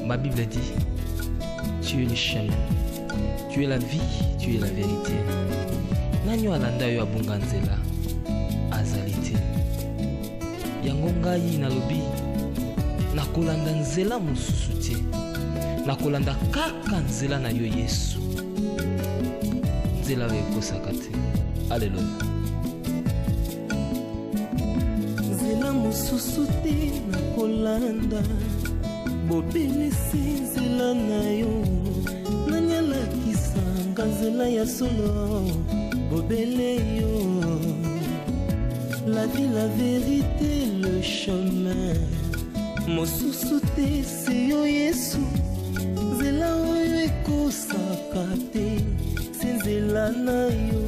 Ma Bible dit, tu es le chemin, tu es la vie, tu es la vérité. Nanyo alanda yo abunga nzela azali te. Yango ngai nalobi nakolanda nzela mosusu te. Nakolanda kaka nzela na yo Yesu. Nzela oyo ekosaka te. Alleluya. Nzela mosusu te nakolanda. Bobelisi nzela na yo. Nani alakisanga nzela ya solo. Bobele yo. La vie, la vérité, le chemin. Mosusu te se yo Yesu. Nzela oyo ekosaka te. Se nzela na yo.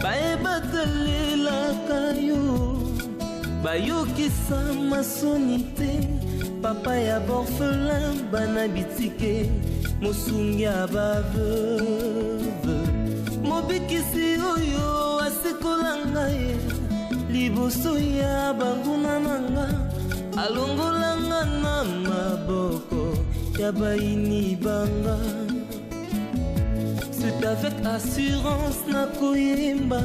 Baebatelelaka yo. Bayokisa masoni te. Papa ya borphelin bana bitike. Mosungi ya baveuve. Mobikisi oyo asekola ngai. Liboso ya banguna nanga. Alongola nga na maboko ya baini banga. C'est avec assurance na koyemba.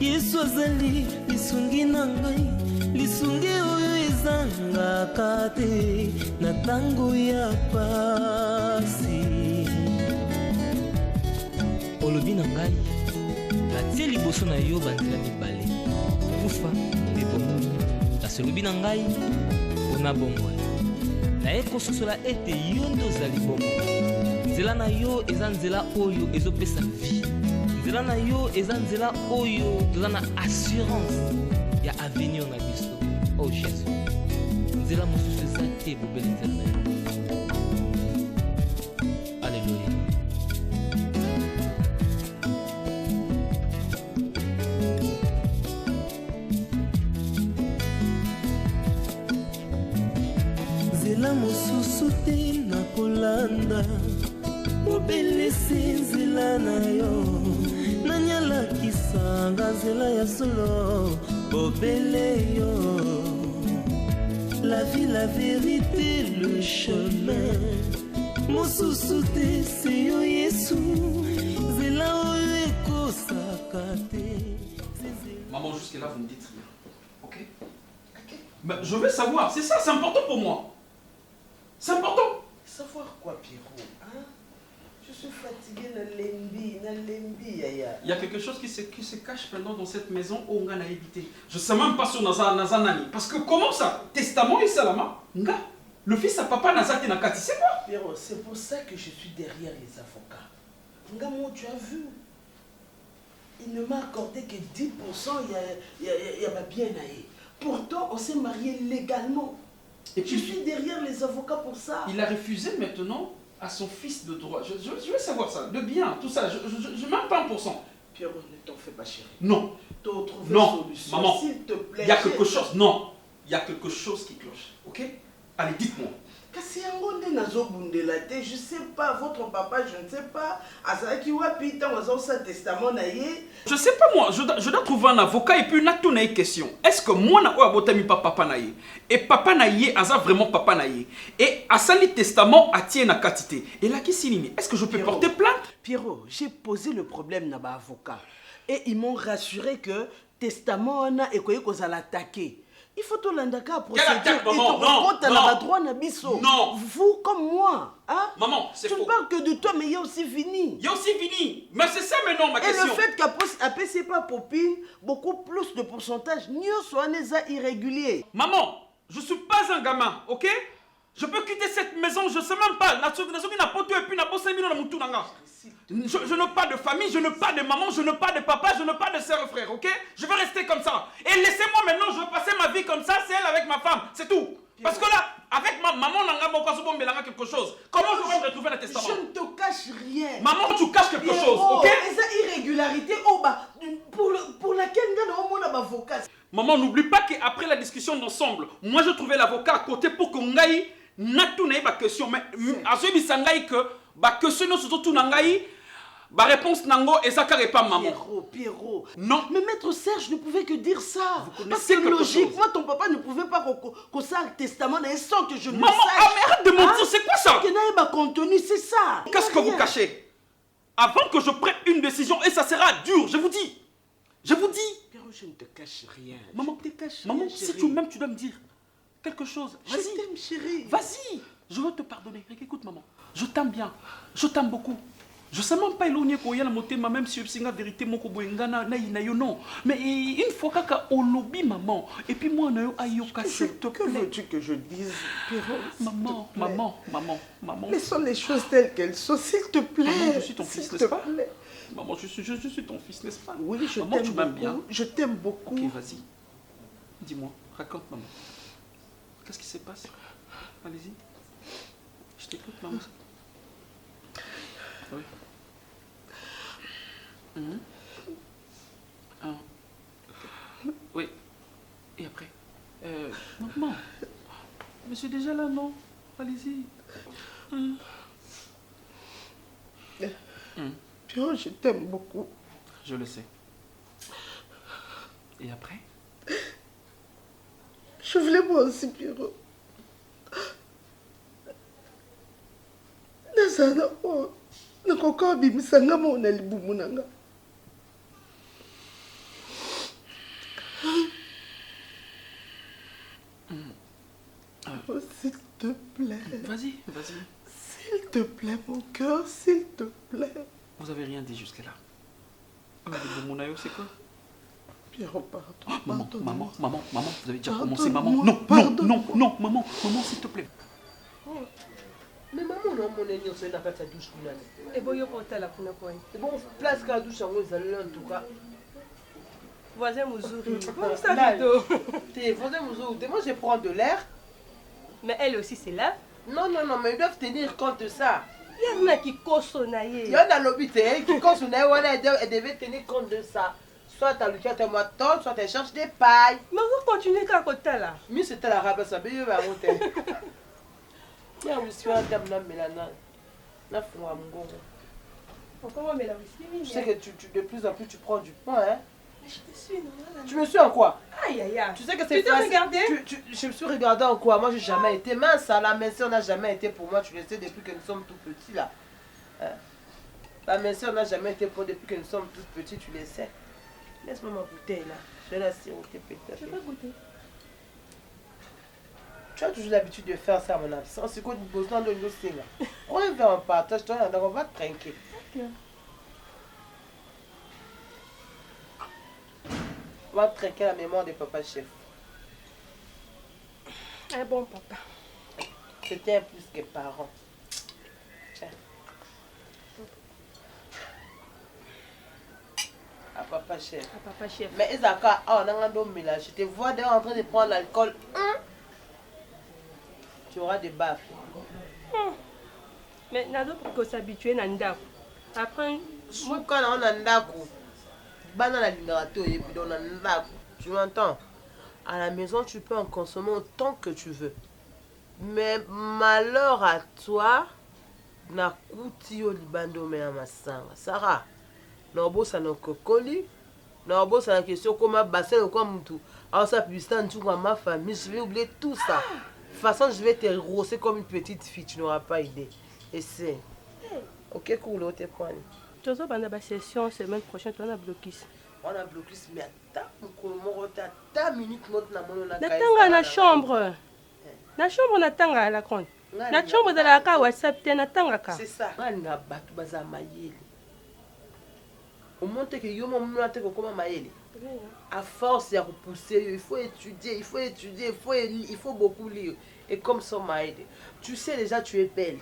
Yesu azali lisungi na ngai. Lisungi oyo ezangaka te na tango ya pasi. Olobi na ngai natie liboso na yo banzela mibale kufa mpe bomoi. Kasi olobi na ngai mpona bomoi naye kososola ete yo nde ozali bomoi. Nzela na yo eza nzela oyo ezopesa vie. Nzela na yo eza nzela oyo toza na assurance ya avenir na biso. Oh Jésus, nzela mosusu eza te bobele nzela na yo. Alléluia. Nzela mosusu te nakolanda. Bobelisi nzela na yo. Nani alakisanga nzela ya solo. Bobele yo. La vie, la vérité, le chemin. Mosusu te se yo Yesu. Nzela oyo ekosaka te. Maman, jusque-là, vous ne dites rien. Ok? Mais je veux savoir, c'est ça, c'est important pour moi. C'est important. Savoir quoi, Pierrot, hein? Je suis fatigué, na lembi, yaya. Il y a quelque chose qui se cache maintenant dans cette maison où on a évité. Je ne sais même pas sur Nazanani. Parce que comment ça? Testament et Salama? Nga, le fils à papa Nazaki Nakati, c'est quoi? Pierrot, c'est pour ça que je suis derrière les avocats. Nga, moi, tu as vu? Il ne m'a accordé que 10%, il y a ma bien naïe. Pourtant, on s'est marié légalement. Et je suis derrière les avocats pour ça. Il a refusé maintenant à son fils de droit. Je veux savoir ça, le bien, tout ça. Je même pas 1%. Pierrot, ne t'en fais pas, chérie. Non. T'as trouvé Non, solution, maman. s'il te plaît. Il y a quelque chose. Non. Il y a quelque chose qui cloche. Ok? Allez, dites-moi. Kasi yangonde nazobundela te, je sais pas, votre papa, je ne sais pas, azalaki wapi tant sa testament na ye. Je sais pas moi, je dois trouver un avocat et puis na tout na une question. Est-ce que moi na abotami pas papa na ye? Et papa na ye aza vraiment papa na ye? Et asali testament a tie na katité. Et là qui signe? Est-ce que je peux porter plainte? Pierrot, j'ai posé le problème na ba avocat et ils m'ont rassuré que testament na ekoyi kozala attaqué. Il faut tout l'indaka procédure. Maman, non. Vous comme moi, hein? Maman, c'est faux. Tu ne parles que de toi, mais il y a aussi fini. Il y a aussi fini. Mais c'est ça maintenant ma question. Et le fait qu'après c'est pas popine, beaucoup plus de pourcentage, mieux soit irrégulier. Maman, je suis pas un gamin, ok? Je peux quitter cette maison, je sais même pas. Je n'ai pas de famille, je n'ai pas de maman, je n'ai pas de papa, je n'ai pas de soeur et frère, ok? Je vais rester comme ça. Et laissez-moi maintenant, je vais passer ma vie comme ça, c'est elle avec ma femme, c'est tout. Parce que là, avec ma maman, on a quelque chose. Comment je vais me retrouver dans le testament? Je ne te cache rien. Maman, tu caches quelque chose, ok? Et ça, irrégularité, pour laquelle on a un avocat. Maman, n'oublie pas qu'après la discussion d'ensemble, moi je trouvais l'avocat à côté pour que Ngaï n'a tout n'est pas question. Mais à ce que ma question, surtout tout Ngaï, Ma réponse Nango et Zakar pas maman. Pierrot. Non. Mais maître Serge ne pouvait que dire ça. Vous connaissez Parce que quelque logiquement, chose. ton papa ne pouvait pas qu'on ça le testament sans que je ne Maman, le sache. ah, mais arrête de mentir, c'est quoi ça? Que n'a pas contenu, c'est ça. Qu'est-ce que vous cachez? Avant que je prenne une décision, et ça sera dur, je vous dis. Je vous dis. Pierrot, je ne te cache rien. Maman, je te cache maman, rien, si chérie. tu-même tu dois me dire quelque chose, Je vas-y. t'aime, chérie. Vas-y, je vais te pardonner. Écoute, maman, je t'aime bien. Je t'aime beaucoup. Je ne sais même pas éloigner qu'on y a le moté, même si c'est la vérité, mon koboengana, non. Mais une fois que au lobby, maman, et puis moi, on a eu s'il te Que plaît. veux-tu que je dise, Pierrot? Maman, maman. Laissons les choses telles qu'elles sont, s'il te plaît. Maman, je suis ton fils, S'il n'est-ce te pas? plaît. Maman, je suis ton fils, n'est-ce pas? Oui, je Maman, t'aime tu m'aimes beaucoup. bien. Je t'aime beaucoup. Ok, vas-y. Dis-moi, raconte, maman. Qu'est-ce qui se passe? Allez-y. Je t'écoute, maman. Oui. Oui. Et après? Maman. Mais je suis déjà là, non? Allez-y. Pierrot, je t'aime beaucoup. Je le sais. Et après? Je voulais moi aussi, Pierrot. Nazana, oh, nakoka bimisanga mo na libumu nanga. Oh, s'il te plaît. Vas-y. S'il te plaît, mon cœur, s'il te plaît. Vous avez rien dit jusque-là. Le Monayo, c'est quoi? Pierrot, pardon. Maman, vous avez déjà Pardonne-moi, commencé, maman. Non, maman, s'il te plaît. Mais maman, non, mon aîné, on s'est dans la douche. Et bon, yo porte la kuna quoi. C'est bon, place qu'à la douche, en tout cas. Voisin Mouzouri. Bon, ça là, plutôt. T'es voisin, moi je prends de l'air. Mais elle aussi c'est là. Non, mais ils doivent tenir compte de ça. Il y en a qui cossonnent. Il y en a l'hôpital qui consomme, elle devait tenir compte de ça. Soit t'as le cœur, t'es moi tort, soit t'es cherches des pailles. Mais vous continuez qu'à côté là. Mais c'était la rabat, ça veut dire monter. Il y a aussi un terme là, mais là, là, faut un mot. Encore mais là aussi. Je sais que de plus en plus tu prends du poids, hein. Mais je te suis, non? Tu me suis en quoi? Aïe, aïe, aïe. Tu sais que c'est Tu t'es regardé? Je me suis regardé en quoi? Moi, j'ai jamais été mince. La minceur n'a jamais été pour moi. Tu le sais depuis que nous sommes tout petits, là. Hein? La minceur n'a jamais été pour depuis que nous sommes tout petits, tu le sais. Laisse-moi ma bouteille, là. Je vais la siroter petit à Je petit. vais pas goûter. Tu as toujours l'habitude de faire ça à mon absence. C'est quoi du besoin de nous signer? On est vers un partage, on va trinquer. Ok. On va trinquer la mémoire de papa chef. Un bon papa. C'était un plus que parent. Tiens. À papa chef. Un papa chef. Mais Isaka, on a un autre mélange. Je te vois d'ailleurs en train de prendre l'alcool. Tu auras des baffes. Mais n'a d'autre que s'habituer à Ndako. Après, Moi, quand on a un ndako, banana l'ingrato et puis on a un ndako. Tu m'entends? À la maison, tu peux en consommer autant que tu veux. Mais malheur à toi, na kuti yo libando me amasanga. Sarah, na bosa na kokoli, na bosa na question comme bassin comme tout. Alors ça putain tout comme ma famille, je vais oublier tout ça. De toute façon, je vais te rosser comme une petite fille, tu n'auras pas idée. Et c'est OK, cool, on te prend. tu as pendant la session semaine prochaine, tu as un blocus. On a bloqué, mais attends, ta minute, notre namon, Natanga na chambre. Na chambre natanga la compte. Na chambre de la ka WhatsApp te natanga ka. c'est ça. On a battu baza mayele. Au moins que yo mon te comme mayele. À force de repousser, il faut étudier, il faut beaucoup lire. Et comme ça m'aide. Tu sais déjà tu es belle.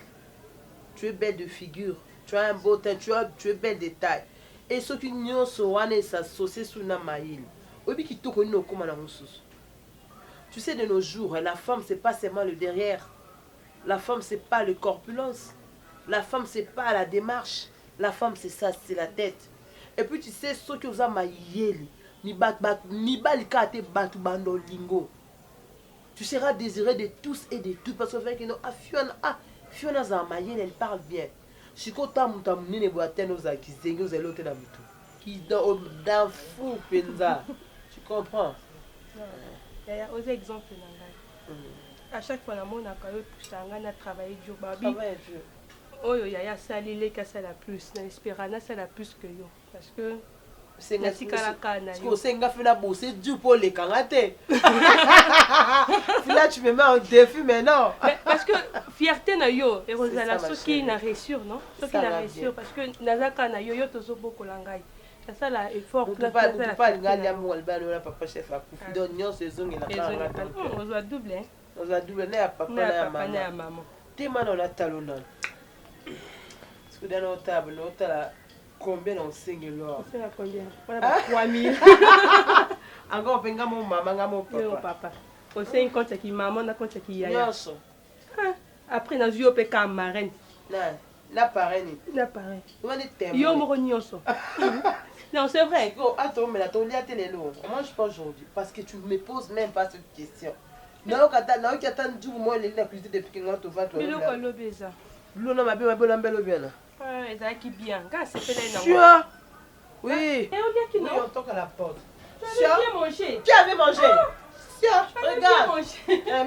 Tu es belle de figure. Tu as un beau teint, tu es belle de taille. Et ce qui nous sont s'associer sur na mayele. Obi qui to connait comme na mususu. Tu sais, de nos jours, la femme, c'est pas seulement le derrière. La femme, c'est pas le corpulence. La femme, c'est pas la démarche. La femme, c'est ça, c'est la tête. Et puis, tu sais, ce que vous avez ni balikate batu bando lingo. Tu seras désiré de tous et de toutes parce que Fiona Zamayel, elle parle bien. Siko ta muta munene bo atteindre aux akizenge aux elote na mutu. Qui dans fou penza. Tu comprends? Il y a aux exemples à chaque fois na mona ka yo pushanga na travailler dur babi. Travailler dur. Oyo yaya sali le ka sala plus na espérana sala plus que yo parce que c'est na tikala kana yo. Parce que senga fait la bosser dur pour les kangate. Là tu me mets en défi maintenant. Parce que fierté na yo et rozala soki na réussir non? Soki na réussir parce que nazaka na yo yo tozo boko langai. C'est ça la effort pour pas regarder mon albano là papa chef a couper d'oignon saison et la cara. On doit doubler. On doit doubler na papa na maman. T'es mal on a talonnant. Parce que dans notre table, notre table, combien on signe l'or? C'est combien? Voilà 3000. Encore on peut mon maman, mon papa. Non papa. On sait compte qui maman, na compte qui yaya. Non. Après na vu au peka marraine. La parraine. La parraine. Comment est thème? Yo mo nyonso. Non, c'est vrai. Attends, mais là ton lia télé lourd. Moi je pense aujourd'hui parce que tu me poses même pas cette question. Non, quand tu attends du moins les la cuisine depuis que tu vas toi. Mais le colo beza. L'on m'a bien bien là. Ouais, qui bien. Quand c'est fait là. Tu as? Oui. Et on dit qui non? On toque à la porte. Tu as bien mangé. Qui avait mangé? Tiens, regarde.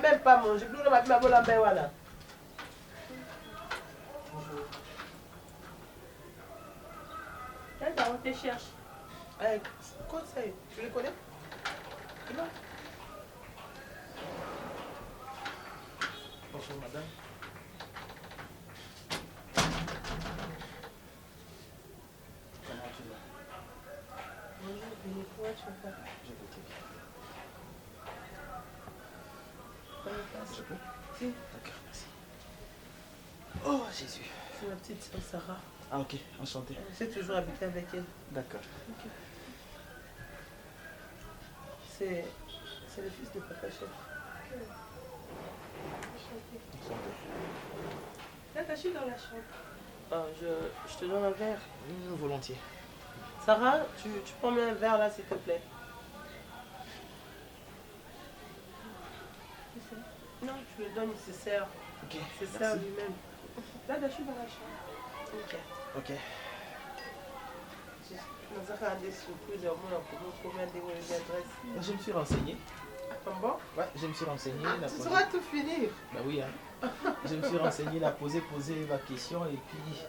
Même pas mangé. L'on m'a bien voilà. Là, on te cherche. Conseil, tu les connais? Non. Bonjour madame. Comment tu vas? Bonjour, Béni, comment tu vas? Je vais très bien. Je peux? Si. D'accord, merci. Oh Jésus. C'est ma petite soeur Sarah. Ah ok, enchanté. J'ai toujours habité avec elle. D'accord. Okay. C'est le fils de papa chef. Enchanté. Là, je suis dans la chambre. Ah, je te donne un verre. Volontiers. Sarah, tu prends un verre là s'il te plaît. Non, tu le donnes, il se sert. Ok. Il se sert lui-même. Là, je suis dans la chambre. Ok. Ok. Je me suis renseigné. Comment? Ouais, je me suis renseigné. Tu sauras tout finir. Bah oui, hein. Je me suis renseigné, la poser ma question et puis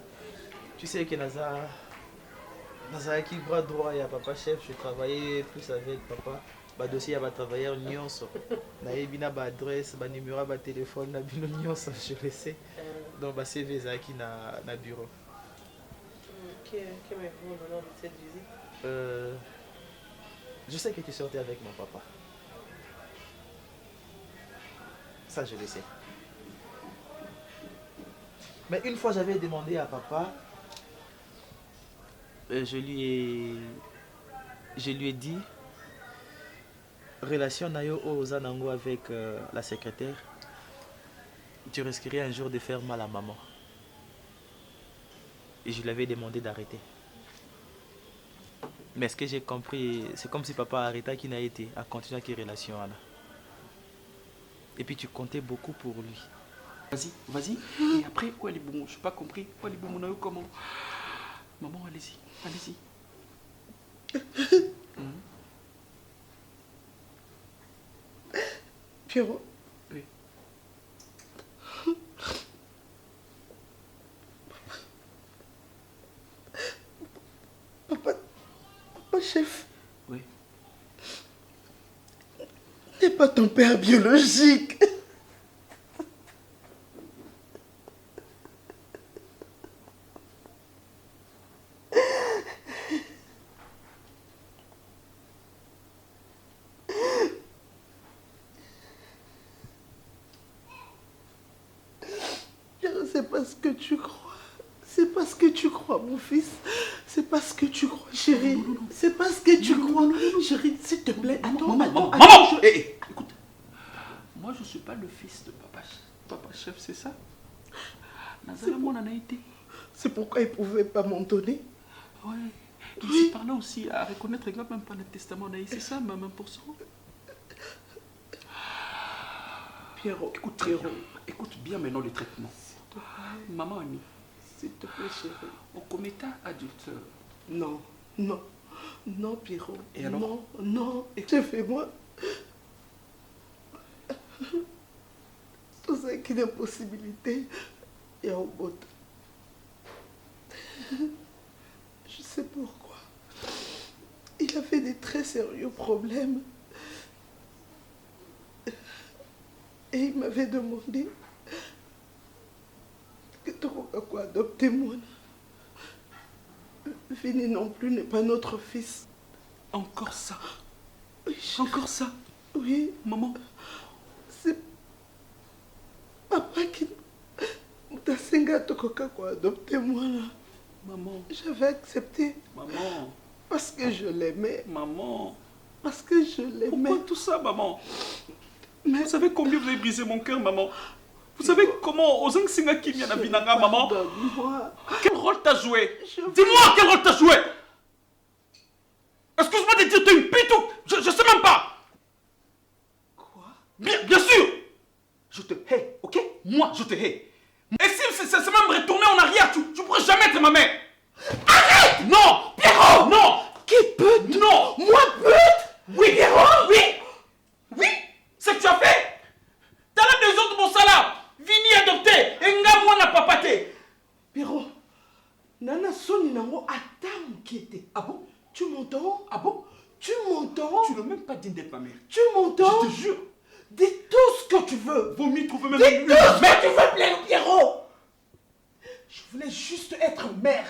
tu sais que Naza qui bras droit, il y a papa chef, je travaillais plus avec papa. Bah dossier il y a travailleur nyonso. Na ebina ba adresse, ba numéro, ba téléphone, na bino nyonso, je le sais. Donc bah CV qui na bureau. Qu'aimez-vous le nom de cette visite? Je sais que tu sortais avec mon papa. Ça, je le sais. Mais une fois, j'avais demandé à papa, je lui ai dit, relation nayo Ozanango avec la secrétaire, tu risquerais un jour de faire mal à maman. Et je lui avais demandé d'arrêter. Mais ce que j'ai compris, c'est comme si papa arrêta qui n'a été à continuer avec relation là. Et puis tu comptais beaucoup pour lui. Vas-y. Et après, quoi les bons? Je n'ai pas compris. Quoi les bons, comment? Maman, allez-y. Pierrot. Oui. Papa chef. Oui. N'est pas ton père biologique. C'est pas ce que tu crois. C'est pas ce que tu crois, mon fils. C'est pas ce que tu crois, chérie. C'est pas ce que tu crois. Chérie, s'il te plaît, attends. Maman, écoute. Moi, je ne suis pas le fils de papa chef, c'est ça? C'est pourquoi il ne pouvait pas m'en donner. Ouais. Il s'est parlé aussi à reconnaître même pas le testament d'Aïe, c'est ça, même pour ça. Pierrot, écoute bien maintenant le traitement. Maman Annie, S'il te plaît, chérie. Au comité adulte. Non, non, non, Pierrot. Et alors? Non, non. Et fais-moi. Tout ça qui est une possibilité. Et au bout. Je sais pourquoi. Il avait des très sérieux problèmes. Et il m'avait demandé que tu quoi adopter moi. Vini non plus n'est pas notre fils. Encore ça? Oui, Encore ça? oui, Maman? c'est papa qui t'a senga tokoka quoi adopter moi là. Maman? J'avais accepté Maman? parce que je l'aimais. Maman? Parce que je l'aimais. Pourquoi tout ça, maman? Mais Vous savez combien vous avez brisé mon cœur, maman? Vous savez comment Ozang Singa Kim Yana Binanga, maman? Pardonne-moi. Quel rôle t'as joué? Je- Dis-moi quel rôle t'as joué? Excuse-moi de dire t'es une pute ou... Je sais même pas. Quoi? Bien sûr. Je te hais, ok? Moi, je te hais. Et si c'est même retourner en arrière, tu pourrais jamais être ma mère. Arrête! Non! Pierrot! Non! Qui pute? Non! Moi pute? Oui, Pierrot! Oui! Oui! C'est ce que tu as fait! T'as la maison de mon salaire! Vini adopté! Et nga moi n'a pas pâté! Pierrot, Nana Soni Nango attend qui était. Ah bon? Tu m'entends? Ah bon? Tu m'entends? Tu n'as même pas dit d'être ma mère. Tu m'entends? Je te jure! Dis tout ce que tu veux. Vaut mieux trouver même Dis une tout ce que tu veux, plaire, Pierrot. Je voulais juste être mère.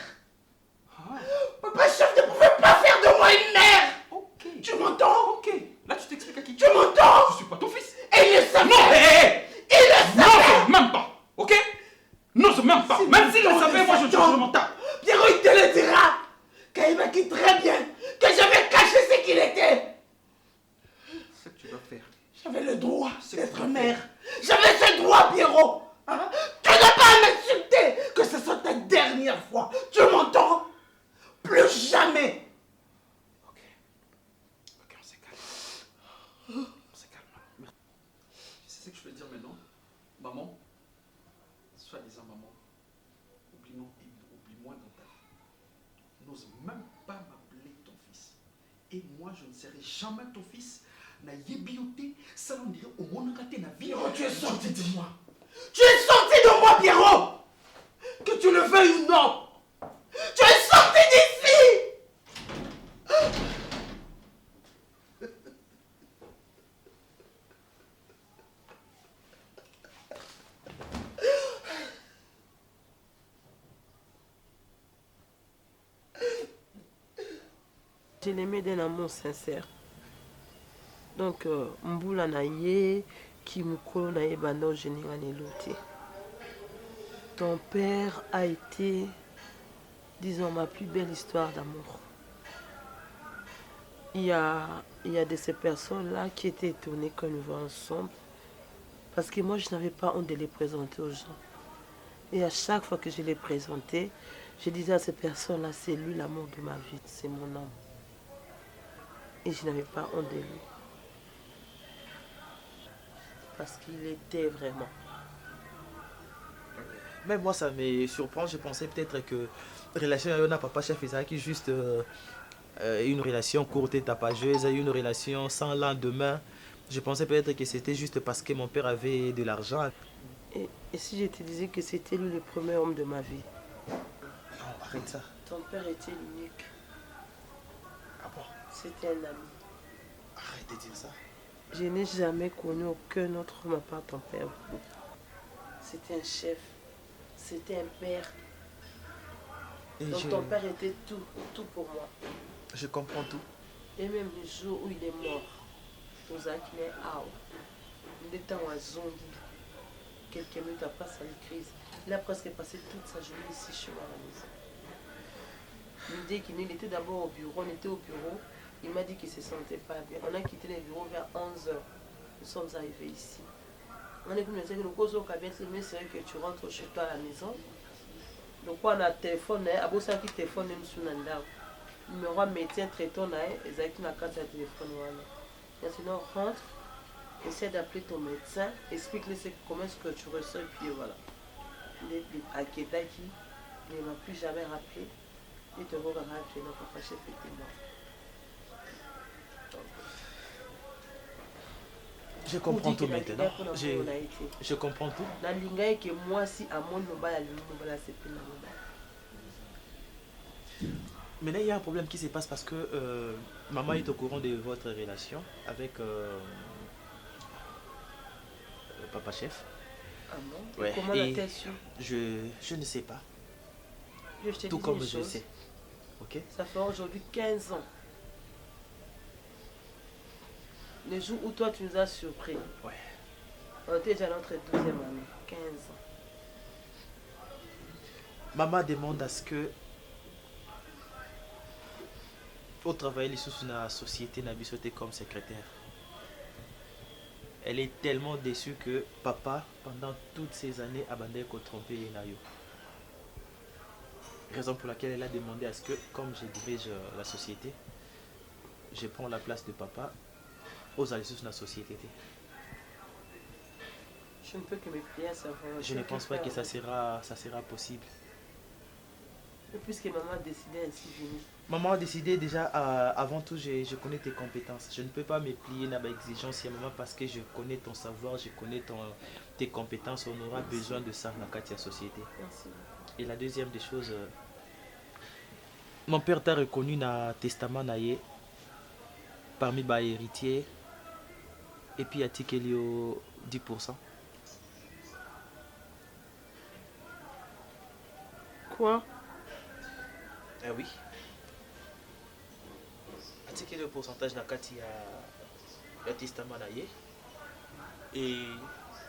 Papa chef ne pouvait pas faire de moi une mère. Ok. Tu m'entends? Ok. Là, tu t'expliques à qui? Tu m'entends? Je suis pas ton fils. Et il le savait. Non, hé, hé! Il le Non, savait. c'est même pas. Ok? Non, c'est même pas. Si Même s'il le longtemps, savait, moi, je longtemps. mon tas. Pierrot, il te le dira. Car il m'a dit très bien que j'avais caché ce qu'il était. C'est ce que tu vas faire. J'avais le droit C'est d'être quoi? mère. J'avais ce droit, Pierrot. Hein? Tu n'as pas à m'insulter. Que ce soit ta dernière fois. Tu m'entends? Plus jamais. Ok. Ok, on s'est calme. On s'est calme. Merci. Tu sais ce que je veux dire maintenant? Maman, soi-disant maman, oublie-moi dans ta vie. N'ose même pas m'appeler ton fils. Et moi, je ne serai jamais ton fils. Na yebioté, ça on dirait au monde na vie. Pierrot, tu es sorti de moi. Tu es sorti de moi, Pierrot. Que tu le veuilles ou non. Tu es sorti d'ici. Je l'aimais d'un amour sincère. Donc, Mboula na ye, Kimukolo na ye bando geninga nelote. Ton père a été, disons, ma plus belle histoire d'amour. Il y a de ces personnes-là qui étaient étonnées quand nous voyons ensemble. Parce que moi, je n'avais pas honte de les présenter aux gens. Et à chaque fois que je les présentais, je disais à ces personnes-là, c'est lui l'amour de ma vie, c'est mon homme. Et je n'avais pas honte de lui. Parce qu'il était vraiment. Même moi, ça me surprend. Je pensais peut-être que la relation avec papa chef qui juste une relation courte et tapageuse, une relation sans lendemain. Je pensais peut-être que c'était juste parce que mon père avait de l'argent. Et si je te disais que c'était lui le premier homme de ma vie? Non, arrête ça. Ton père était l'unique. Ah bon? C'était un ami. Arrête de dire ça. Je n'ai jamais connu aucun autre homme à part ton père. C'était un chef. C'était un père. Et Donc ton père était tout pour moi. je comprends tout. Et même le jour où il est mort, nous avons qu'il est out. Il était en zombie. Quelques minutes après sa crise. Il a presque passé toute sa journée ici chez moi à la maison. L'idée qu'il était d'abord au bureau, on était au bureau. Il m'a dit qu'il ne se sentait pas bien. On a quitté le bureau vers 11h. Nous sommes arrivés ici. On est venu dire que le cause au cabinet, c'est vrai que tu rentres chez toi à la maison. Donc on a téléphoné, à bout qui téléphone même sur Nanda. Numéro médecin traitant et Zaki n'a qu'à téléphone. Maintenant rentre, essaie d'appeler ton médecin, explique-lui comment est-ce que tu ressens et puis voilà. Il est à Kedaki, Il ne m'a plus jamais rappelé. Il te voit quand tu es là, papa chef était mort. Je comprends tout maintenant. Je comprends tout. La ligne que moi si à mon nomba la ligne nomba c'est plus la nomba. Mais là il y a un problème qui se passe parce que maman est au courant de votre relation avec papa chef. Ah bon? Ouais. Comment l'a-t-elle su? Je ne sais pas. Tout comme je sais. Ok. Ça fait aujourd'hui 15 ans. Le jour où toi tu nous as surpris. Ouais. On était déjà dans notre 12e année. 15 ans. Maman demande à ce que au travail, sous la société n'a sauté comme secrétaire. Elle est tellement déçue que papa, pendant toutes ces années, a bandé qu'on trompé Nayo. Raison pour laquelle elle a demandé à ce que, comme je dirige la société, je prends la place de papa aux alliés sous la société. Je ne peux que me plier à sa volonté. Je ne pense pas que ça sera possible. Et puisque maman a décidé ainsi de venir. Maman a décidé déjà, avant tout, je connais tes compétences. Je ne peux pas me plier à ma exigence, maman, parce que je connais ton savoir, je connais tes compétences. On aura besoin de ça dans la société. Merci. Et la deuxième des choses, mon père t'a reconnu dans le testament naïe parmi les héritiers. Et puis, il y a Tikelio 10%. Quoi? Ah oui. Quel est le pourcentage dans le testament naïe. Et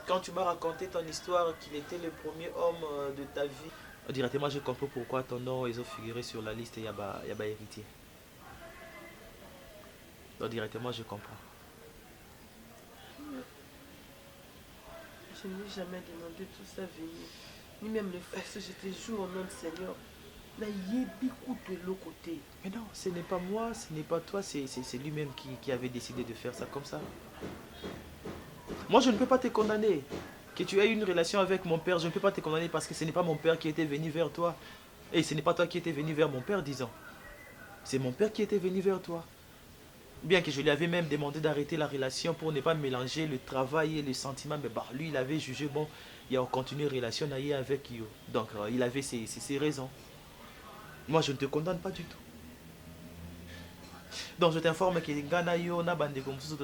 quand tu m'as raconté ton histoire qu'il était le premier homme de ta vie, directement je comprends pourquoi ton nom est figuré sur la liste et il y a héritier. Donc directement je comprends. Je n'ai jamais demandé tout ça venir, ni même les forces, j'étais jour au nom du Seigneur. Mais il y a beaucoup de l'autre côté. Mais non, ce n'est pas moi, ce n'est pas toi, c'est lui-même qui avait décidé de faire ça comme ça. Moi, je ne peux pas te condamner. Que tu aies une relation avec mon père, je ne peux pas te condamner parce que ce n'est pas mon père qui était venu vers toi. Et ce n'est pas toi qui étais venu vers mon père, disons. C'est mon père qui était venu vers toi. Bien que je lui avais même demandé d'arrêter la relation pour ne pas mélanger le travail et les sentiments. Mais bah, lui, il avait jugé, bon, il a continué une relation avec Yo. Donc, il avait ses raisons. Moi, je ne te condamne pas du tout. Donc, je t'informe que Ghana Yo na bande comme ça,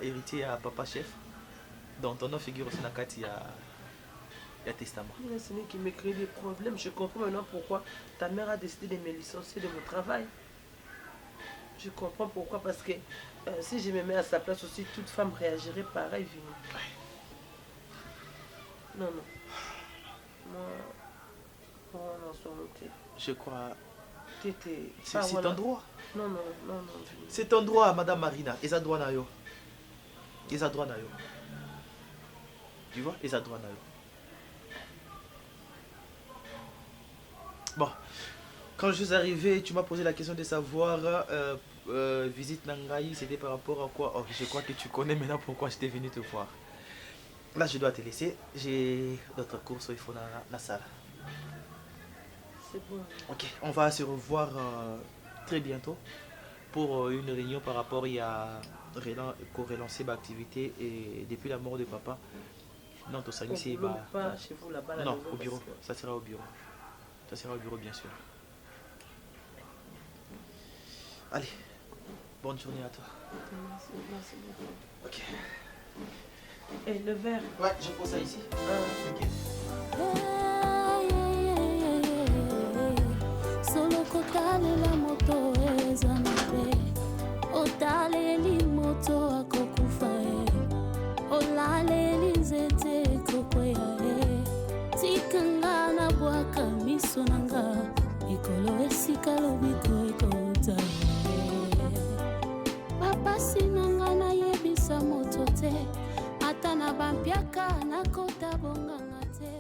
héritier à papa chef. Donc, ton nom figure aussi dans le testament. Ce n'est qui me crée des problèmes. Je comprends maintenant pourquoi ta mère a décidé de me licencier de mon travail. Je comprends pourquoi, parce que si je me mets à sa place aussi, toute femme réagirait pareil, Vini. Non, non. Moi, on en soit monté. Je crois. C'est ton droit. Non, non, non, non. C'est ton droit, Madame Marina. Ils ont droit nayo. Ils ont droit nayo. Tu vois, ils ont droit nayo. Bon, quand je suis arrivé, tu m'as posé la question de savoir visite Nangaï, c'était par rapport à quoi? Oh, je crois que tu connais maintenant pourquoi j'étais venu te voir. Là, je dois te laisser. J'ai d'autres courses, il faut dans la salle. C'est bon. Ok, on va se revoir très bientôt pour une réunion par rapport à relancer ma activité et depuis la mort de papa. Non, tout ça ici. Pas chez vous là-bas. Non, au bureau. Ça sera au bureau. Ça sera au bureau, bien sûr. Allez, bonne journée à toi. Merci beaucoup. Ok. Et le verre? Ouais, je pose ça ici. T'inquiète. Solo kotalela moto ezana pe otaleli moto akokufa olaleli nzete kokwea tikanga na bwaka miso nanga ikolo esika lobiko ekota papa sinanga na yebisa moto te ata na bampiaka na kota bonganga te.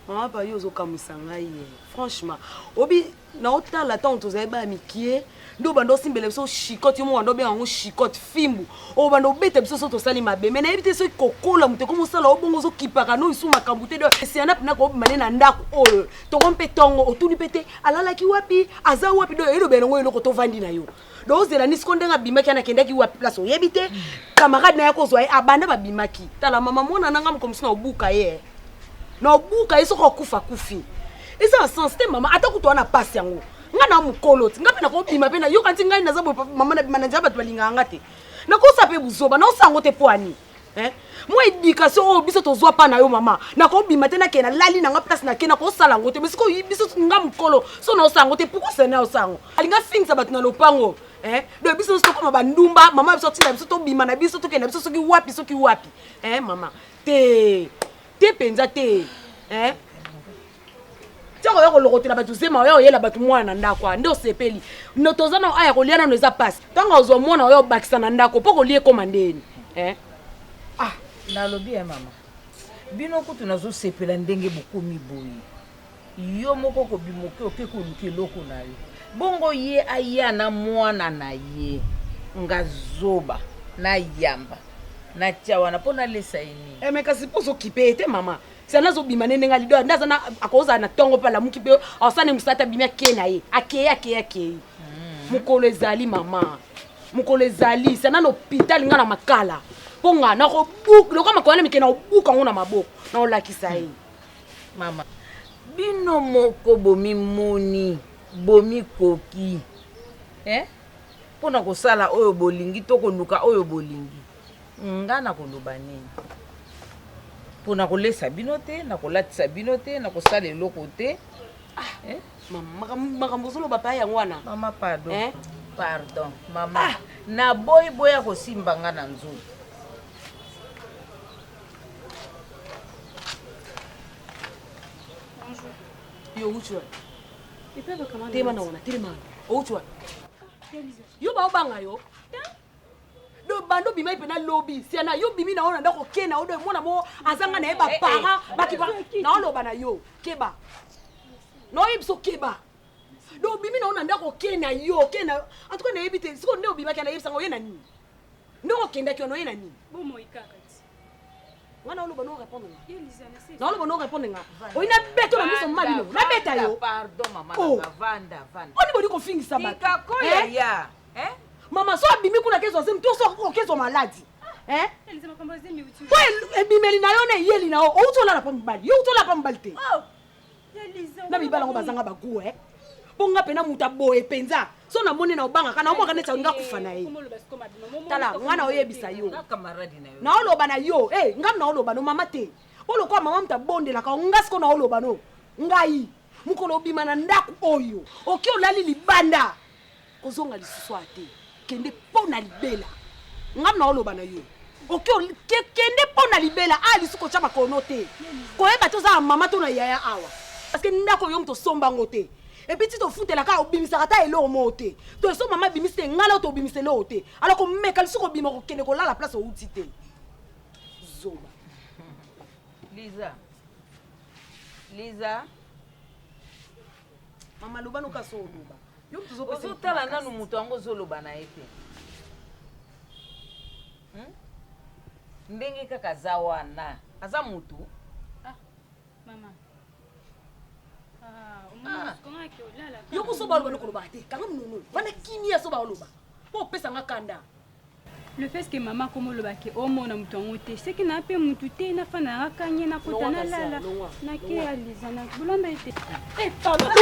Maman pa yo zo kamusanga ye. Franchement, obi na otala tant tozai ba mikie. Ndo bando simbele biso chicote yo mo ndo be ngo chicote fimbu. O bando bete biso so to sali mabe. Mais na ebite so kokola mute ko mosala obongo zo kipaka no isu makambute de. Si ana pina ko mane na ndako oyo. To rompe tongo otuni pete alala ki wapi aza wapi do elo bengo yo ko to vandi na yo. Do zela niskondenga bimaki ana kenda ki wapi place oyebite. Camarade na yako zo ai abanda ba bimaki. Tala mama mona nanga mkomsina obuka ye. Na obuka yeso ko kufa kufi. Esa sens te mama atakuto na passe yango. Nga na mukoloti nga pe na ko bima pe na yo kanti ngai na za mama na bima na jaba twalinga ngate na ko sape buzoba na osango te poani mo éducation o biso to zwa pa na yo mama na ko bima te na kena lali na nga place na kena ko sala ngote biso ko biso nga mukolo so na osango te pourquoi c'est na osango alinga finga batu na lopango do biso to koma bandumba mama biso tina biso to bima na biso to kena biso soki wapi mama te penza te Tiako yako lokotela batu zema oyo yela batu mwana ndako ndo sepeli notozana aya koliana no eza passe tanga ozwa mwana oyo bakisa na ndako poko lie komandeni na lobi mama bino kutu nazo sepela ndenge bokomi boyi yo moko ko bimoke okeko luke loko na yo bongo ye aya na mwana na ye ngazoba na yamba na tiawana pona lesa ini mais kasi poso kipete mama sana zo bima nenga lido ndaza na akoza na tongo pala mukipe osane musata bimia kena ye akeye mukolo ezali mama mukolo ezali sana no hôpital ngana makala ponga na ko buk loko makwana mikena obuka ngona maboko na olakisa ye mama bino moko bomi moni bomi koki pona ko sala oyo bolingi to ko luka oyo bolingi ngana ko lobani pona ko lesa binote na ko latisa binote na ko sala eloko te mama mbozolo bapa ya ngwana mama pardon pardon mama na boya ko simbanga na nzulu yo uchwa tema na ona tema uchwa yo ba obanga yo do bando bima ipena lobby siana yo bimi na ona ndako kena odo mona mo azanga na eba para bakiba na oloba na yo keba no ibso keba do bimi na ona ndako kena yo kena en tout cas na ebite siko ndo bima kana yebisa ngo yena nini ndo kenda kyo no yena nini bomo ikaka wana oloba no répondre na oloba no répondre nga oina beto na miso mali no na beta yo pardon mama vanda oni bodi ko fingisa ba ikakoya ya Maman, so abimi kuna kezo zemi to so kezo maladi. Elisama kamba zemi uti. Kwa ebimeli na yo ne yeli na o utola na pambali. Yo utola pambali te. Elisama. Na bibala ngo bazanga bagu Ponga pena muta boye penza. So na moni na obanga kana omwa kana tsa kufa na ye. Tala ngwana oyebisa yo. Na kamaradi na yo. Na oloba na yo. Ngam na oloba no mama te. Olo kwa mama mta bondela ka ngasiko na oloba no. Ngai. Mukolo bima na ndaku oyo. Okio lali libanda. Kozonga lisusu ate. Kende pona libela ngam na oloba na yo okyo kende pona libela ali suko chama konote ko eba to za mama to na yaya awa parce que ndako yo mto somba ngote et puis to futela ka obimisa kata elo mote to so mama bimise ngala to bimise lo te alors ko meka suko bima ko kende ko la place o utite zoba Liza mama loba no ka so loba yo mto zo pesa tala nanu mutu ango zoloba na ete ndenge kaka za wana aza mutu mama yo ko so ba loba no ko loba te kanga mununu bana kimia so ba loba po pesa nga kanda le fait que maman comme le baki au mona mutongo te c'est que na pe mutu te na fana akanye na kotana lala na ke aliza na bulamba ete papa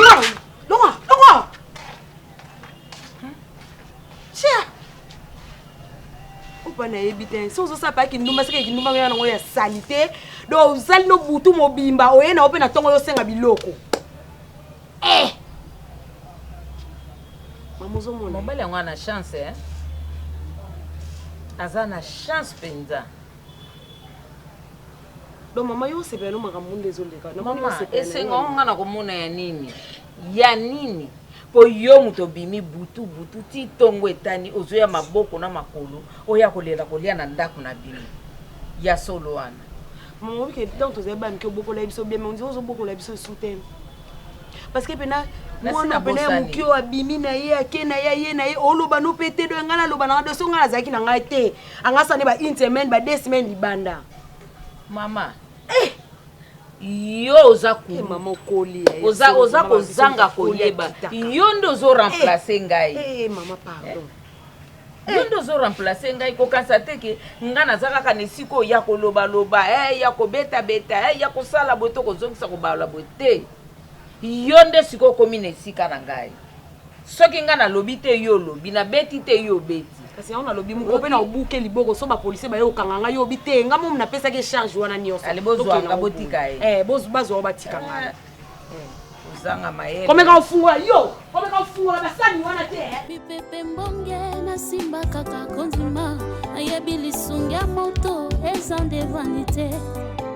longa tia opa na ebiten so sa pa ki ndumba seke ki ndumba yana ngo ya salite do zali no butu mobimba oye na ope na tongo yo senga biloko mamozo mona mobali yango ana chance aza na chance penza do mama yo sepela no makambo ndezoleka na mama esenga nga na komona ya nini po yo muto bimi butu ti tongo etani ozoya maboko na makolo oya kolela kolia na ndako na bimi ya solo wana Maman que tant que zeba mike beaucoup la biso bien mais on dit on beaucoup la biso soutien. Parce que pena moi na pena mukio abimi na ye akena ye na ye oloba no pété do ngana loba na do so ngana zaki na ngai te. Anga sane ba une semaine ba 2 semaines libanda. Mama. Yo oza ku mama okoli oza kozanga koyeba yo ndo zo remplacer ngai mama pardon yo ndo zo remplacer ngai ko kansate ke ngana zaka kana siko ya koloba loba ya ko beta ya ko sala boto ko zongisa ko bala bote yo nde siko komine sika na ngai soki ngana lobi te yo lobi na beti te yo beti kasi on a lobi muko pe na obuke liboko so ba police ba yo kanganga yo bite ngamo mna pesa ke charge wana nyonso ale bozwa ngabotika bazo batika ngana uzanga mayele komeka ufunga yo komeka ufunga basani wana te bipepe mbonge na simba kaka konzima ayebi sunga moto ezande vanité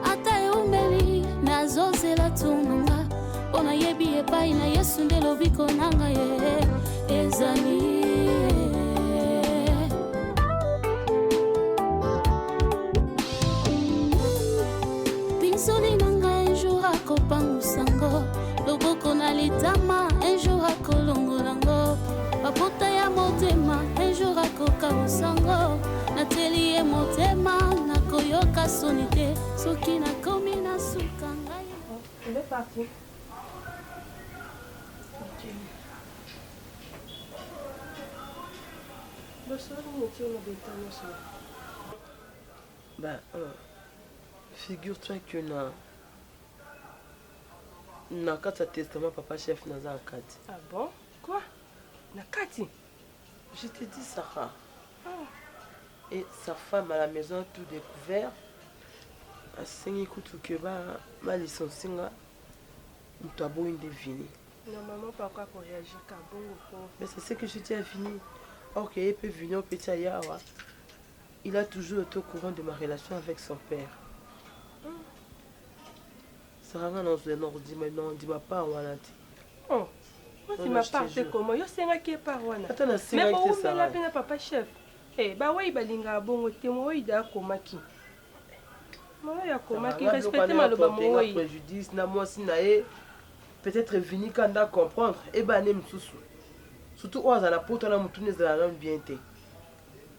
ata eumeli na zozela tunanga ona yebi epai na Yesu nde lobiko nanga ye ezali Soni nanga un jour à Kopangusango Loboko na litama un jour à Kolongolango Babota ya motema un jour à Kokamusango Nateli e motema na koyoka sonite Soki na komi na sukanga On est parti. Figure-toi que na kati testament papa chef naza kati. Ah bon? Quoi? Na kati? Je t'ai dit Sarah. Et sa femme à la maison a tout découvert. A sengi kutu que ma licencié nga mutabo une devine. Non maman pourquoi pour réagir ka bongo ko. Mais c'est ce que je dis à Vini. OK, il peut venir au petit ayawa. Il a toujours été au courant de ma relation avec son père. Sarah non dit mais non dit pas wana ti. Oh. Tu m'as parlé comment? Yo senga ki par wana. Attends, mais bon mais la peine papa chef. Eh ba oui balinga bongo te mo ida komaki. Mo ya komaki respecter maloba mo oui. Préjudice na moi si nae peut-être vini kanda comprendre et ba nem susu. Surtout oza na poto na mutune za la bien te.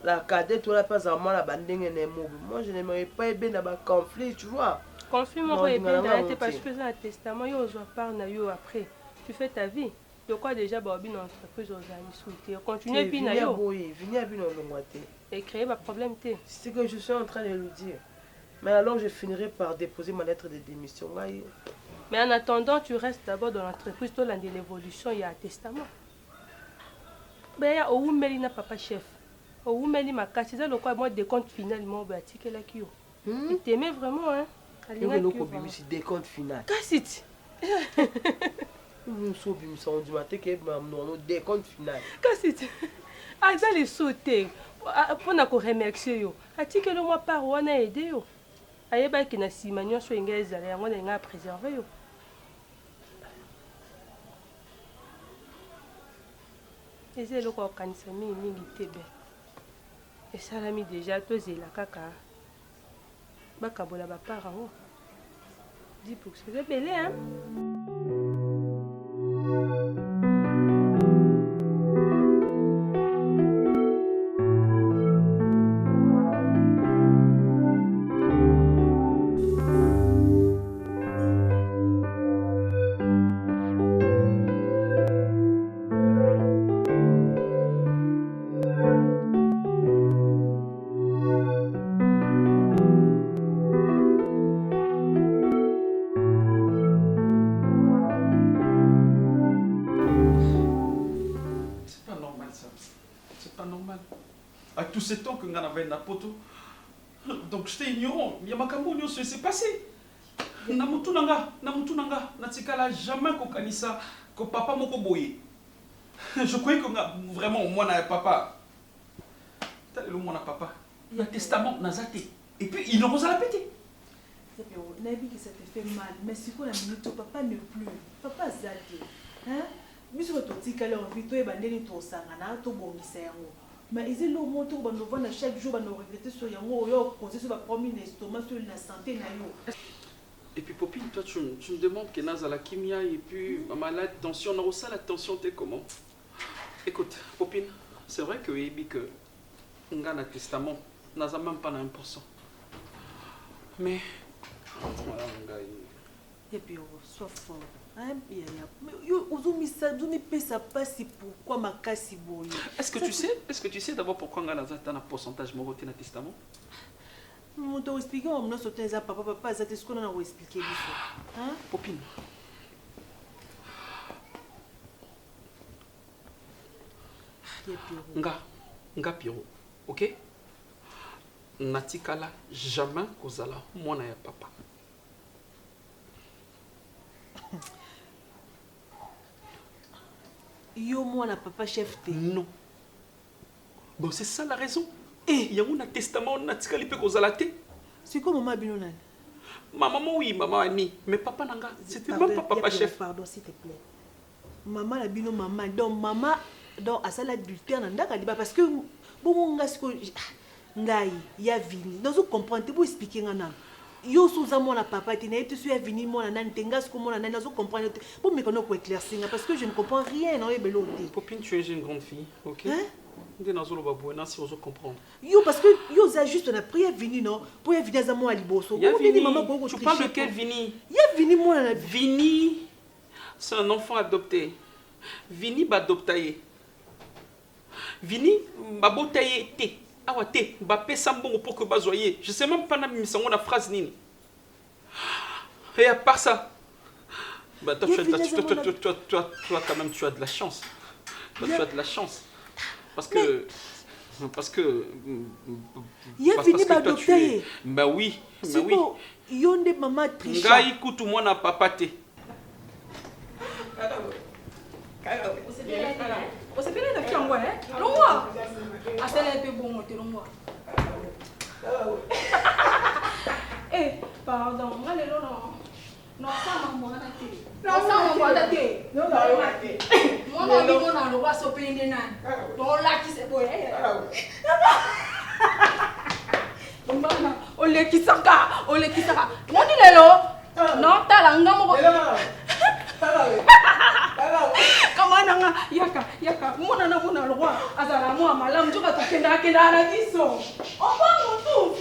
La cadette ou la pas en mal la bandenge ne mo. Moi je n'aimerais pas être dans un conflit, tu vois. Conflit moi est bien d'arrêter parce que un testament yo ozo par na yo après. Tu fais ta vie. De quoi déjà Bobby dans l'entreprise aux amis souhaiter continuer puis na yo. Venir à bino longwate. Et créer ma problème té. C'est ce que je suis en train de le dire. Mais alors je finirai par déposer ma lettre de démission. Mais en attendant, tu restes d'abord dans l'entreprise toi dans l'évolution il y a un testament. Ben ya ou melina papa chef. Ou meli ma carte c'est le quoi moi des comptes finalement ba tikela kio. Il t'aimait vraiment hein. Alinga loko bimisi des comptes final. Kassit. Nous sommes bimisa on dit maté que non des comptes final. Kassit. Ah ça les sauter. Pour na ko remercier yo. Atikelo moi par wana aider yo. Ayeba ki na simanyo so ingeza ya ngona nga préserver yo. Eze loko kanisa mingi tebe. Et ça l'a mis déjà tous la caca. Bakabola ba parents. 10% de belé hein. Tout ce temps que nous avons na poto. Donc j'étais ignorant. Il y a ma camouille, ce qui s'est passé. Namutunanga, natikala jamais kokanisa ko papa moko boye. Je croyais que vraiment moi na papa. T'as le moi na papa. Il y a testament nazate. Et puis il nous a la pété. C'est bien, Nabi que ça te fait mal, mais si pour la minute papa ne plus. Papa zate. Hein? Mais sur ton tika là on vit toi et bandeli to sangana to bongisa yango. Mais ils ont montré que chaque jour, on regretté sur Yango, on sur la première estomac, sur la santé. Et puis, Popine, toi, tu me demandes que Naza la kimia et puis ma malade, tension, on a aussi la tension, t'es comment? Écoute, Popine, c'est vrai que Ebi, que on a un testament, Naza même pas 1%. Mais, voilà, mon gars. Et puis, sois fort. Pourquoi ma casse boy? Est-ce que tu sais d'abord pourquoi on a un pourcentage moroté dans le testament? On t'a expliqué, on a sauté ça, papa, ça ce qu'on a expliqué. Popine. Nga Piro, ok? Natikala jamais kozala mwana ya papa. Yo mwana papa chef te. Non. Bon, c'est ça la raison. Il y a un testament natikali pe kozala te. C'est quoi maman Binonal? Maman oui, maman Annie, mais papa nanga, c'était même pas papa chef. Pardon s'il te plaît. Maman la bino maman, donc maman donc à ça l'adultère nandaka liba parce que bon nga siko ngai ya vini. Donc vous comprenez, vous expliquer ngana. Yo souza mona papa te na tu suis vini mona nan tenga siko mona nan vous comprendre. Bon mais qu'on peut éclaircir parce que je ne comprends rien non ebelo te. Popine, tu es une grande fille, OK? Hein? Si vous comprendre. Yo parce que yo za juste na prière vini non pour venir à moi à liboso. Tu parles de quel Vini? Ya Vini moi na Vini, c'est un enfant adopté. Vini ba adoptaye. Vini ba botaye te. Awa te ba pesa mbongo pour que bazoyer. Je sais même pas na misango na phrase nini. Et à part ça, bah toi quand même tu as de la chance. Toi tu as de la chance. Parce que il y a fini par adopter. Ben oui, mais oui. Yonde maman triche. Nga ikutu mwana papa te. Osepele na kiangwa longwa. Asele pe bon moto longwa. Eh, pardon, ngale non. Non ça maman na te. Non ça maman na te. Non la te. Mona bi mona lo wa sopende na. Don la ki se boy. Mama, ole kisaka. Moni lelo. Non tala ngamo. Comment nanga yaka mona na mona lo wa azala mo amala mjoka tokenda na biso. On va tout.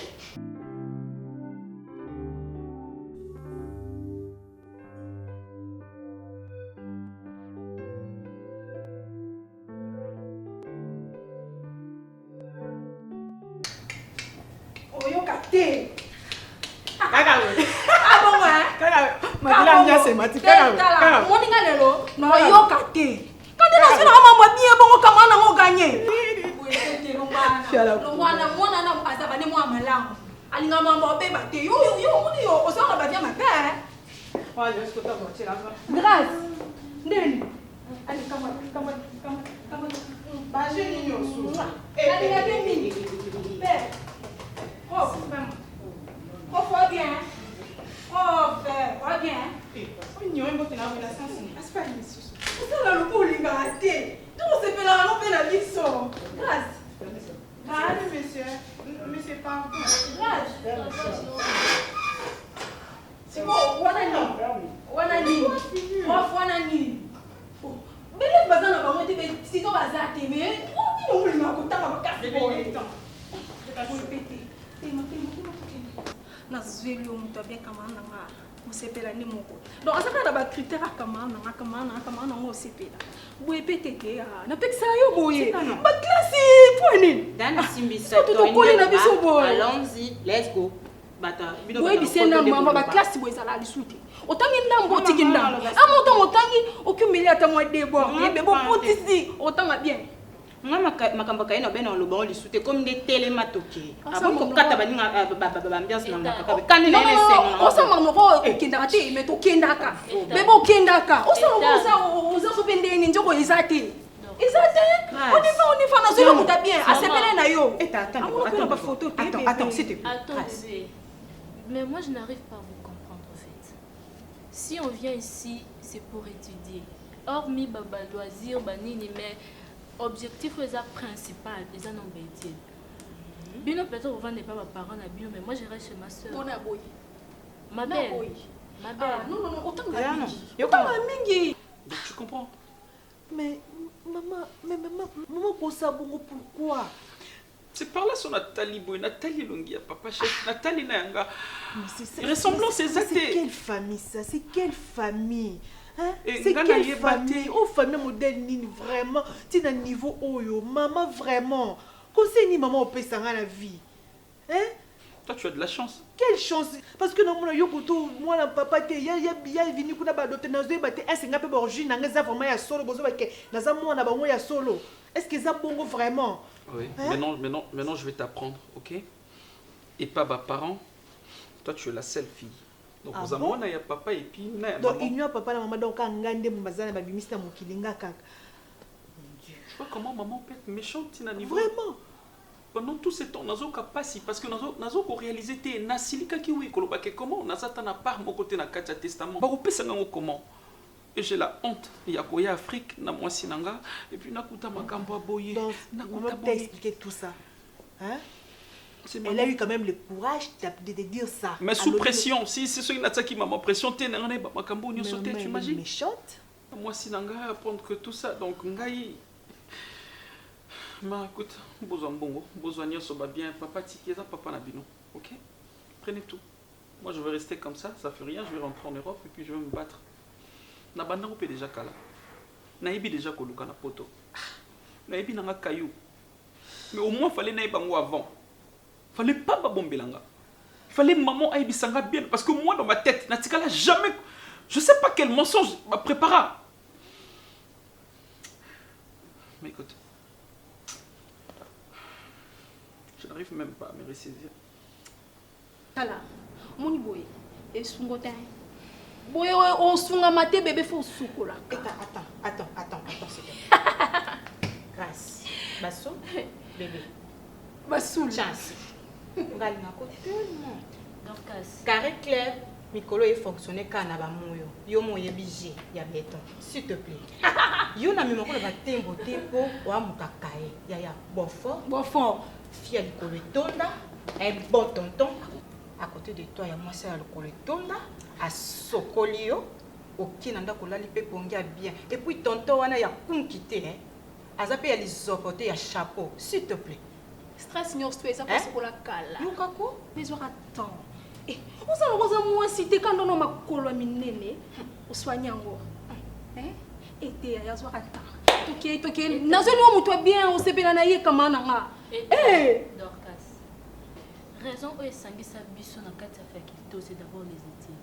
Allons-y, let's go. Oui, c'est un maman, ma classe, vous allez aller souter. Autant qu'il n'a pas de temps. À mon temps, autant qu'il aucun milliard de mois de bois. Mais bon, pour ici, autant bien. Moi, ma campagne n'a pas le bon, les souter comme des télématoqués. Avant qu'on cata ambiance dans la campagne. Quand il est on s'en va au Kendaka, mais au Kendaka. Mais bon, Kendaka. On s'en va aux autres pendant une journée, ils attendent. On y va, on est bien. À attends, s'il te plaît. Attendez. Mais moi, je n'arrive pas à vous comprendre, en fait. Si on vient ici, c'est pour étudier. Hormis Baba loisir, Banini, mais objectif principal eza na mbeti bino peut-être vous vendez pas mes parents na bino mais moi je reste chez ma soeur Bona boy. ma belle ma belle Non, autant que Ah, non. mingi. Donc tu comprends? Mais maman, pourquoi? C'est par là son Nathalie Boy, Nathalie Longia, papa chef, Nathalie Nayanga. Mais ressemblance exacte. C'est quelle famille ça? C'est quelle famille? Hein? Et C'est Ngana quelle Yebate. famille? Oh, famille modèle Nini, vraiment. Tu es à niveau Oyo, maman, vraiment. Conseil ni maman au Pessanga la vie. Hein? Toi, tu as de la chance. Quelle chance! Parce que non, moi, le papa, il y a venu pour adopter dans le bâtiment. Est-ce qu'il y a un origine? Est-ce qu'il y a solo? Est-ce solo? Est-ce qu'il y a bon vraiment? Oui, hein? maintenant je vais t'apprendre, ok? Et pas mes parents, toi tu es la seule fille. Donc Ah aux bon? amours, il y a papa et puis il y a Donc maman. il n'y a papa et maman, donc quand on a des babimista babimista mokilinga kaka. Tu vois comment maman peut être méchante, Tina niveau? Vraiment? Pendant tout ce temps, nazo kapasi parce que nazo ko réaliser te na silika ki wi koloba ke comment nazata na part mon côté na katia testament. Ba kopesa ngo comment? Et j'ai la honte. Il y a quoi Afrique na moi sinanga et puis nakuta makambo boye. Donc maman t'a expliqué tout ça. Hein? Elle a eu quand même le courage de te dire ça. Mais sous pression, si c'est ce qui n'a qui maman pression te na ba makambo nyo sauter, tu imagines? Méchante. Moi sinanga apprendre que tout ça donc ngai ma écoute, besoin bongo, besoin nyoso ba bien papa tikieza papa na bino. OK? Prenez tout. Moi je vais rester comme ça fait rien, je vais rentrer en Europe et puis je vais me battre. Na banda ko pe déjà kala. Na yebi déjà ko luka na poto. Na yebi nanga caillou. Mais au moins fallait na yebango avant. Fallait pas ba bombelanga. Il fallait maman ayebi sanga bien parce que moi dans ma tête, na tikala jamais je sais pas quel mensonge m'a préparé. Mais écoute, je n'arrive même pas à me ressaisir. Tala, moni boy, et sungotin. Boy, on sunga mate bébé faut soukola. Attends, c'est bon. Grâce. Basso, bébé. Basso. Chance. Ngali nako tellement. Dorcas. Carré clair, mikolo est fonctionné kana ba moyo. Yo moye biji ya béton. S'il te plaît. Yo na mimoko ba tembo tempo wa mukakae. Ya bon fort. Fia likolo tonda, un bon tonton. À côté de toi, il y a moi ça le tonda, à Sokolio, au Kinanda Kolali Peponga bien. Et puis tonton wana ya kunkité hein. Azape ya les opoté ya chapeau, s'il te plaît. Stress nyo stress ça passe pour la cala. Yukako, mais on attend. Eh, on s'en rose moi si t'es quand on m'a colo minene, on soigne ngo. Hein? Et t'es ya zo attend. Ok, nazolo muto bien, on se bela na ye kama nanga. Eh, Dorcas. Raison où est Sangisa Bisso dans quatre facultés, c'est d'abord les études.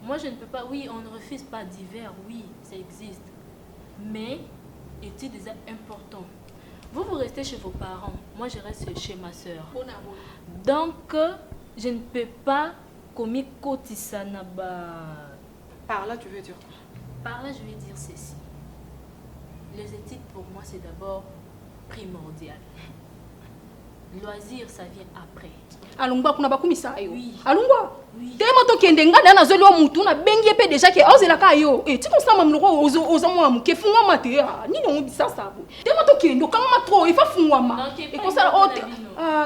Moi, je ne peux pas. Oui, on ne refuse pas divers. Oui, ça existe. Mais études déjà important. Vous restez chez vos parents. Moi, je reste chez ma soeur. Donc, je ne peux pas commis kotisanaba. Par là, tu veux dire quoi? Par là, je vais dire ceci. Les études, pour moi, c'est d'abord primordial. Loisir, ça vient après. Alungwa kuna bakumisa ayo. Oui. Alungwa. Oui. Tema to kende ngana na zoli wa mutu na bengi pe déjà ke ozela ka yo. Eh ti konsama mloko ozamwa muke fungwa mate. Nini on bisa sabo. Tema to kende kanga matro il fa fungwa ma. Et comme ça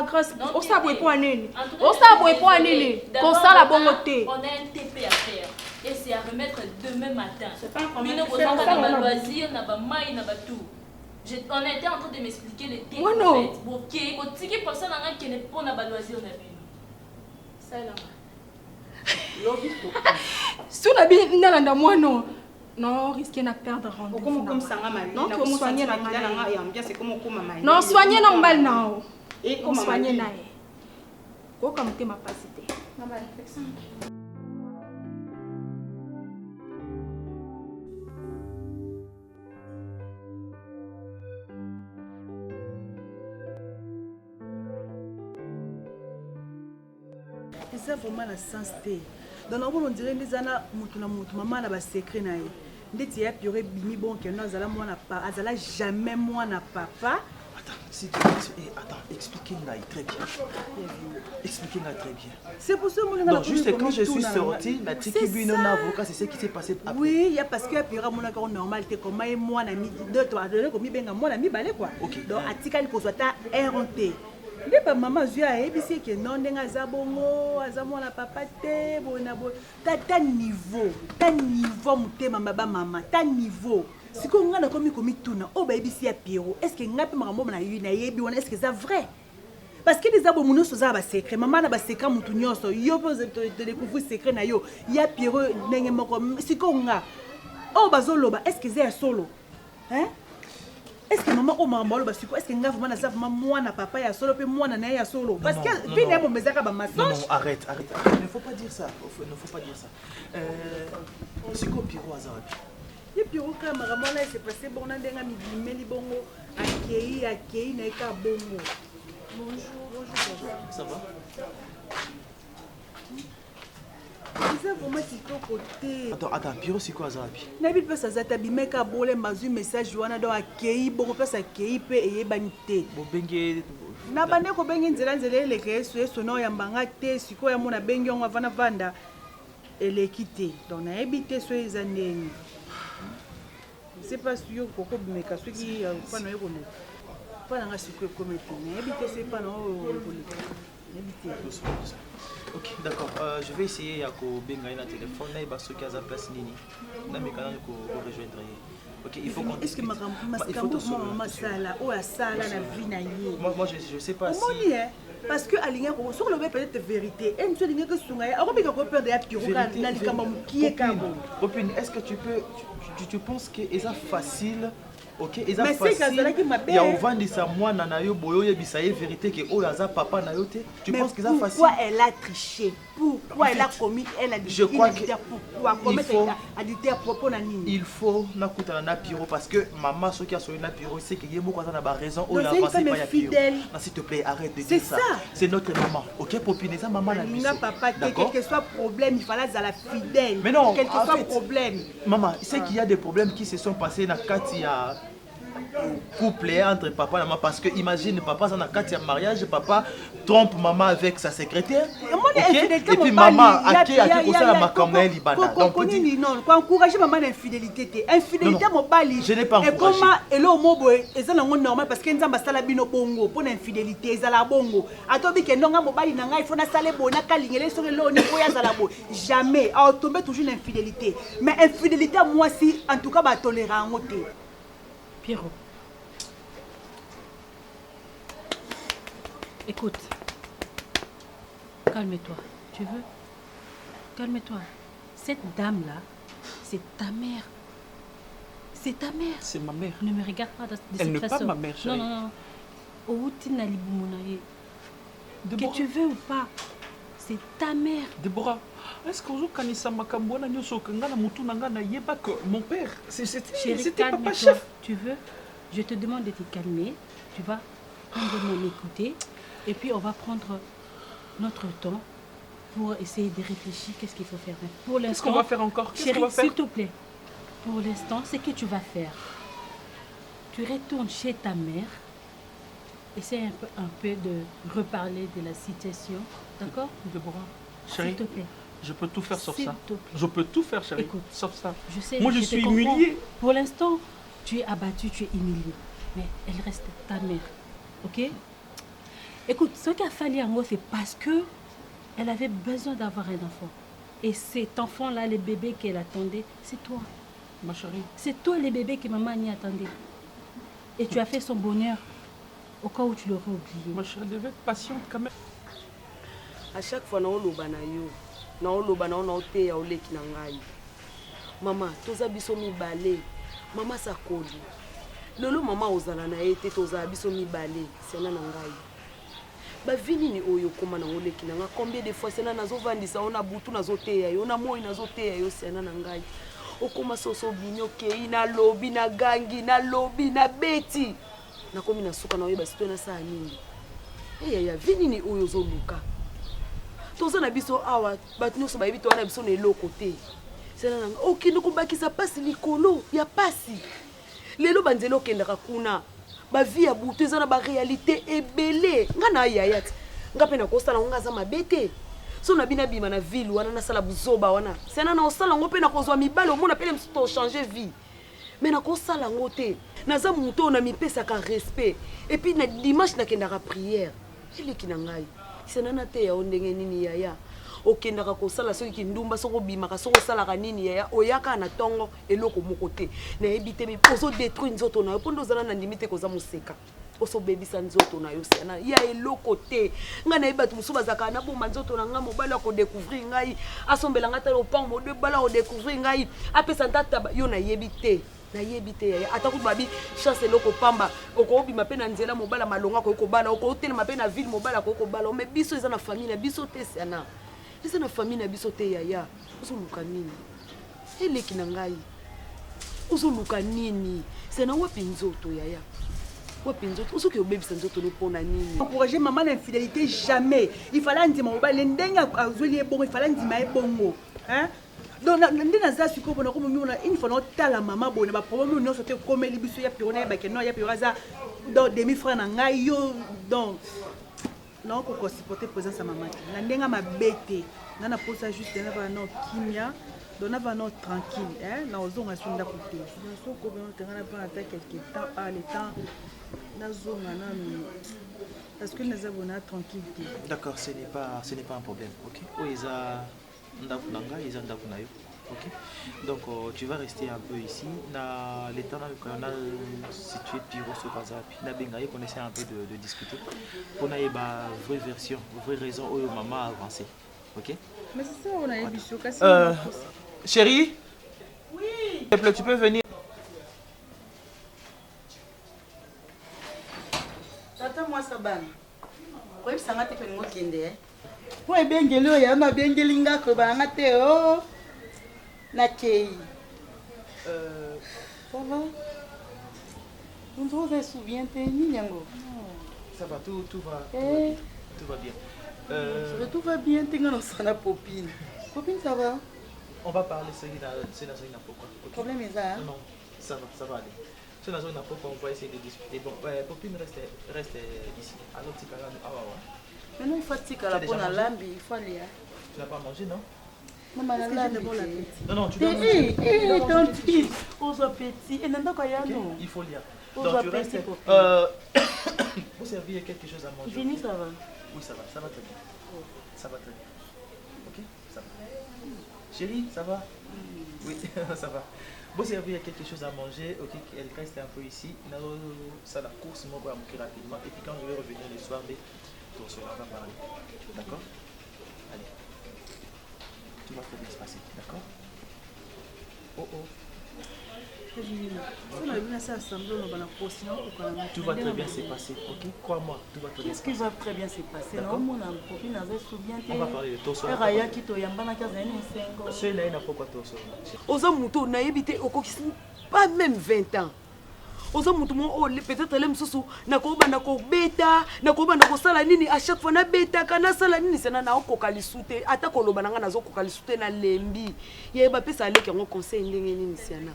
grâce au sabo e po anene. Au sabo e po anene. Comme ça la bongo te. On a un TP à faire. Et c'est à remettre demain matin. C'est pas un problème. Nous avons un loisir, na ba mai, na ba tout. On était en train de m'expliquer les thèmes. Moi non. Ok, tu sais personne n'a qui n'est pas na ba loisir na bino. Ça là. Si on a bien nalanda moi non. Non, risquer na perdre rendez-vous. Comme ça mama. Non, tu soigner na mama. Bien c'est comme mama. Non, soigner na mbal na. Et comme soigner na. Ko comme te ma pasité. Mama réflexion. C'est vraiment la sens T. Dans le monde, on dirait que zana mutuna mutu maman na ba secret na ye. Ndeti ya piore bimi bon que nous azala moi na pas, azala jamais moi na papa. Si tu attends, expliquez-moi très bien. Expliquez-moi très bien. C'est pour ça que donc juste quand je suis sorti, la Tikibino avocat, c'est ce qui s'est passé après. Oui, il y a parce que puis mon accord normal t'es comme moi na mi deux toi de comme benga moi na mi balé quoi. Donc atikali ko soit RT. Nde ba maman zua ebisi ke non ndenga za bongo azamo na papa te bona bo ta niveau mutema baba mama ta niveau. Si on a commis tuna, oh bah ici à Pierrot, est-ce que n'a pas maman na yebi est-ce que c'est vrai? Parce que les abomounos sont à secret, maman n'a secret moutounion so yo pose de découvrir secret na yo, ya Pierrot n'engé moko si qu'on a oh bazoloba est-ce que c'est solo? Hein? Est-ce que maman oh maman lo basiko est-ce que nga vraiment na za vraiment moi na papa ya solo pe moi na ya solo parce que puis n'est bon mezaka ba massage. Non arrête, ne faut pas dire ça, ne faut pas dire ça. C'est quoi Pierrot azabi? Et puis au cas maman là c'est passé bon na ndenga mi bongo akei na ka bongo. Bonjour. Ça va? C'est vraiment si côté. Attends, Pierrot c'est quoi azabi? Nabi pesa zata bimeka bole mazu message wana do akei bongo pesa akei pe eyebanite. Bo benge na bande ko benge nzela eleke yeso no yambanga te siko ya mona benge on avana vanda elekite. Donc na ebite so ezandengi. C'est pas sûr que mais parce que pas non économique pas dans la sécurité comme mais habiter c'est pas non ok d'accord je vais essayer à benga na téléphone na ba so kaza place nini na mekana ko rejoindre ok il faut qu'on est-ce que maman sala ou à sala na vie na ye moi je sais pas si parce que alinga ko sur le peut-être vérité et monsieur alinga que sunga a ko bika ko perdre ya piro na likamba mukie kabo opine est-ce que tu penses que c'est facile ok eza mais facile ya ovandisa mwana na yo boyo yebisa ye vérité que oyo aza papa na yo te tu penses que c'est facile pourquoi elle a triché pourquoi elle a commis elle a dit je crois que pourquoi comment a dit à propos na nini il faut nakutana na Pierrot parce que maman soki asoyi na Pierrot c'est que yemo kwa na ba raison oyo avancé pas ya Pierrot s'il te plaît arrête de dire ça c'est notre maman ok popine ça maman na biso papa quel que soit problème il fallait la fidèle mais non quel que soit problème maman c'est qu'il y a des problèmes qui se sont passés na kati ya couple entre papa et maman parce que imagine papa dans la carte de mariage papa trompe maman avec sa secrétaire okay? Et puis maman à qui ça ma comme elle libana donc non pour encourager maman d'infidélité infidélité mon bali je n'ai pas encouragé et comment et là mo boy et ça non normal parce que nzamba sala bino bongo pour l'infidélité ça la bongo atobi ke ndonga mo bali na ngai faut na sale bona kalingele sur le ni ko ya sala bo jamais à tomber toujours l'infidélité mais infidélité moi si en tout cas ba tolérer en côté Pierrot. Écoute, calme-toi, tu veux? Calme-toi. Cette dame-là, c'est ta mère. C'est ta mère. C'est ma mère. Ne me regarde pas de cette façon. Elle n'est pas ma mère, chérie. Non. Que tu veux ou pas, c'est ta mère. Déborah, est-ce que vous connaissez ma cambona nyoso kangana mutu nangana yeba que mon père c'était papa chef. Tu veux? Je te demande de te calmer. Tu vas prendre m'écouter. Et puis on va prendre notre temps pour essayer de réfléchir qu'est-ce qu'il faut faire. Pour l'instant, qu'est-ce qu'on va faire encore? Chérie, s'il te plaît. Pour l'instant, ce que tu vas faire, tu retournes chez ta mère. Essaye un peu de reparler de la situation. D'accord? Déborah, chérie, s'il te plaît. Je peux tout faire sauf ça. Je peux tout faire, chérie. Écoute, sauf ça. Je sais, moi, je suis humiliée. Pour l'instant, tu es abattu, tu es humilié. Mais elle reste ta mère. Ok? Écoute, ce qu'a fallu à moi, c'est parce que elle avait besoin d'avoir un enfant. Et cet enfant-là, le bébé qu'elle attendait, c'est toi. Ma chérie. C'est toi le bébé que maman y attendait. Et tu as fait son bonheur au cas où tu l'aurais oublié. Ma chérie, devait être patiente quand même. À chaque fois, on a maman, toza biso mibale. Maman sakoli. Lolo maman ozala na ete toza biso mibale. Sena na ngai. Ba vini ni oyo koma na oleki na nga. Combien de fois sena nazo vandisa ona butu nazo teya yo na moi nazo teya yo sena na ngai. Okoma soso binyo kei na lobi na gangi na lobi na beti. Na komi na suka na oyeba sito na saa nini. Ya vini ni oyo zo luka. Toza na biso awa bat nyonso ba yebi to na biso na eloko te. Sena na okende ko bakisa pasi likolo ya pasi. Lelo banzelo kendaka kuna. bavie ya butu eza na baréalité ebele nga na yaya ti nga mpe nakosala ngo nga aza mabe te so na bino abima na ville wana nasala buzoba wana sena na osala ngo mpe nakozwa mibale omona pele mosusu tochange vie me nakosala ngo te naza moto oyo na mipesaka respect epuis na dimanche nakendaka prière eleki na ngai senana te yao ndenge nini yaya okendaka kosala soki kindumba soko obimaka soko osalaka nini yaya oyaka na ntongo eloko moko te nayebi te ozodétruire nzoto na yo mpo nde ozala na ndimi te koza moseka osobebisa nzoto na yo siana ya eloko te ngai nayebi bato mosusu bazalaka naboma nzoto na ngai mobali akodécouvrir ngai asombelanga ta lopango modebala akodécouvrir ngai apesa ntataba yo nayebi te yaya ata kuti babi chance eloko pamba okobima mpe na nzela mobala malonga akoki kobala okotelema mpe na ville mobala akoki kobala me biso eza na famille na biso te siana eza na famille na biso te yaya ozoluka nini eleki na ngai ozoluka nini sena wapi nzoto yaya wapi nzoto osoki obebisa nzoto no mpona nini encourager maman na infidélité jamais il fallait ndima mobali ndenge azweli ebongo il fallait ndima ebongo hein donc nde naza sikoyo mpona komomimona une fois naotala mama boye na baproblème nyonso te komeli biso ya piro nayebake no ya piro aza donc demi frère na ngai yo donc nakoko supporter présence ya mama te na ndenge mabe te nga na posa juste nava na kimia donc nava na tranquille na ozonga so ndako te nasokobenotengana mpona ata quelque temps le temps nazonga nanu parce que naza bona tranquille te. D'accord, ce n'est pas un problème, ok. Oui, ça ndako na ngai eza ndako na yo. Ok. Donc tu vas rester un peu ici. Na l'état on a situé Piro sur Bazapi. Na bengaye qu'on essaie un peu de discuter. Pour na yeba vraie version, vraie raison où maman a avancé. Ok. Mais c'est ça on a émission cassé. Chérie. Oui. S'il te plaît, tu peux venir. Tata moi ça ban. Quoi ça m'a fait moi kende. Po ebengeli oyo ya mabengeli ngako bana te o. Na kei. Ça va? On se souvient de Nyango. Ça va, tout va bien. Tout va bien, t'es dans sa popine. Popine, ça va? On va parler, c'est la zone pourquoi. Le problème est ça? Non, ça va aller. C'est la zone pourquoi on va essayer de discuter. Bon, Popine reste ici. Alors, tu vas maintenant, il faut que la bonne lambi, il faut aller. Tu n'as pas mangé, non? Non, tu dois manger. Ton fils, aux appétits. Et non, il faut lire. Donc tu restes. Vous servir quelque chose à manger. Vini, ça va? Oui, ça va très bien. Ça va très bien. Ok, ça va. Chérie, ça va? Oui, ça va. Vous servir quelque chose à manger, ok, elle reste un peu ici. Ça la course, moi, va monter rapidement. Et puis quand je vais revenir le soir, on va parler. D'accord? Allez. Tout va très bien se passer, d'accord? Oh. Tout va très bien se passer, ok? Crois-moi, tout va très bien se passer. Qu'est-ce qui va très bien se passer? D'accord? On va parler de toi. Ceux-là, il n'a pas quoi toi. Oza muto nayebi te okokisi pas même 20 ans. Oza muto mo peut-être le msusu nakobanda kobeta nakobanda kosala nini à chaque fois na beta kana sala nini sena na okoka lisute ata koloba nanga nazokoka lisute na lembi yeba pesa aleki ngo conseil ndenge nini siana.